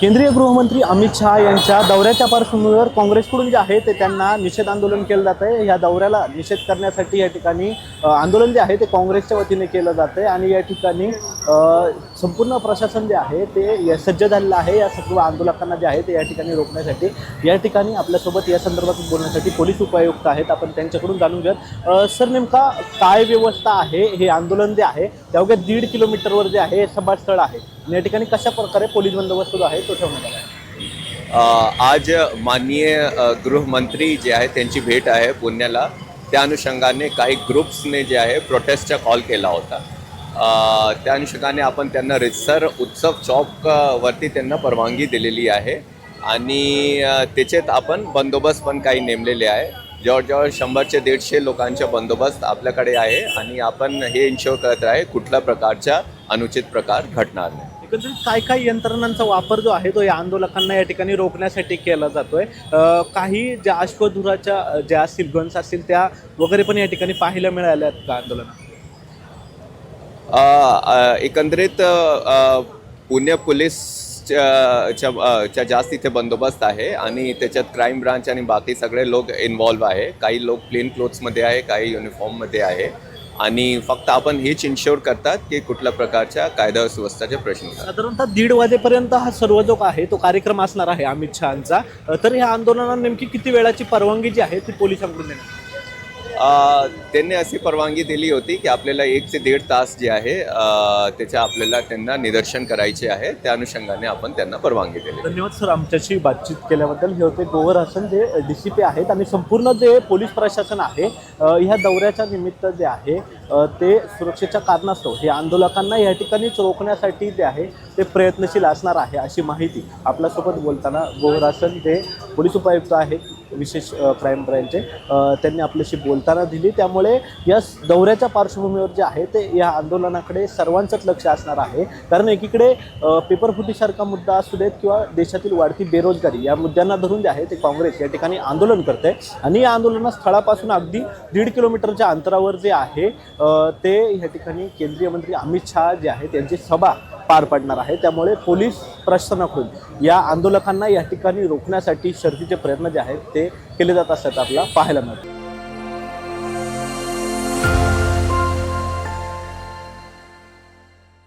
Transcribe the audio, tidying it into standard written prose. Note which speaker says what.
Speaker 1: केंद्रीय गृहमंत्री अमित शहा यांच्या दौऱ्याच्या पार्श्वभूमीवर काँग्रेसकडून जे आहे ते त्यांना निषेध आंदोलन केलं जात आहे। या दौऱ्याला निषेध करण्यासाठी या ठिकाणी आंदोलन जे आहे ते काँग्रेसच्या वतीने केलं जात आहे आणि या ठिकाणी संपूर्ण प्रशासन जे आहे ते सज्ज झालेलं आहे। या सर्व आंदोलकांना जे आहे ते या ठिकाणी रोखण्यासाठी या ठिकाणी आपल्यासोबत या संदर्भात बोलण्यासाठी पोलीस उपायुक्त आहेत। आपण त्यांच्याकडून जाणून घेऊयात। सर, नेमका काय व्यवस्था आहे? हे आंदोलन जे आहे ते अवघ्या 1.5 किलोमीटरवर जे आहे सभास्थळ आहे, या ठिकाणी कशा प्रकारे पोलीस बंदोबस्त जो आहे तो ठेवण्यात आला आहे?
Speaker 2: आज माननीय गृहमंत्री जे आहे त्यांची भेट आहे पुण्याला। त्या अनुषंगाने काही ग्रुप्सने जे आहे प्रोटेस्टचा कॉल केला होता। त्या अनुषंगाने आपण त्यांना रितसर उत्सव चौक वरती त्यांना परवानगी दिलेली आहे आणि त्याच्यात आपण बंदोबस्त पण काही नेमलेले आहे। जवळजवळ 100 ते 150 लोकांचा बंदोबस्त आपल्याकडे आहे आणि आपण हे इन्शुअर करत आहे कुठल्या प्रकारचा अनुचित प्रकार घडणार नाही।
Speaker 1: एकंदरीत काय काय यंत्रणांचा वापर जो आहे तो या आंदोलकांना या ठिकाणी रोखण्यासाठी केला जातोय? काही ज्या अश्वधुराच्या ज्या असतील गन्स असतील त्या वगैरे पण या ठिकाणी पाहायला मिळाल्या का आंदोलनात?
Speaker 2: एकंदरीत पुणे पोलीसच्या जास्त इथे बंदोबस्त आहे आणि त्याच्यात क्राईम ब्रांच आणि बाकी सगळे लोक इन्व्हॉल्व आहे। काही लोक प्लेन क्लोथ्समध्ये आहे, काही युनिफॉर्ममध्ये आहे आणि फक्त आपण हेच इन्श्योर करतात की कुठल्या प्रकारच्या कायदा सुव्यवस्थेचे प्रश्न।
Speaker 1: साधारणतः 1:30 वाजेपर्यंत हा सर्व जो आहे तो कार्यक्रम असणार आहे अमित शहांचा। तर ह्या आंदोलनाला नेमकी किती वेळाची परवानगी जी आहे ती पोलिसांकडून देण्यात?
Speaker 2: त्यांनी अशी परवानगी दिली होती की आपल्याला 1 ते 1.5 तास जे आहे त्याच्या आपल्याला त्यांना निदर्शन करायचे आहे। त्या अनुषंगाने आपण त्यांना परवानगी दिली।
Speaker 1: धन्यवाद सर, आमच्याशी बातचीत केल्याबद्दल। हे होते गोवर हसन, जे DCP आहेत आणि संपूर्ण जे पोलीस प्रशासन आहे ह्या दौऱ्याच्या निमित्त जे आहे ते सुरक्षेच्या कारणास्तव हे आंदोलकांना या ठिकाणीच रोखण्यासाठी जे आहे ते प्रयत्नशील असणार आहे, अशी माहिती आपल्यासोबत बोलताना गोवर हसन जे पोलीस उपायुक्त आहेत विशेष क्राईम ब्रँचचे त्यांनी आपल्याशी बोलताना दिली। त्यामुळे या दौऱ्याच्या पार्श्वभूमीवर जे आहे ते या आंदोलनाकडे सर्वांचंच लक्ष असणार आहे, कारण एकीकडे पेपरफुटीसारखा मुद्दा असू देत किंवा देशातील वाढती बेरोजगारी या मुद्द्यांना धरून जे आहे ते काँग्रेस या ठिकाणी आंदोलन करते आणि या आंदोलना स्थळापासून अगदी 1.5 किलोमीटरच्या अंतरावर जे आहे ते या ठिकाणी केंद्रीय मंत्री अमित शहा जे आहेत त्यांची सभा पार पडणार आहे। त्यामुळे पोलीस प्रशासनाकडून या आंदोलकांना या ठिकाणी रोखण्यासाठी शर्थीचे प्रयत्न जे आहेत ते केले जात असतात आपल्याला पाहायला मिळतात।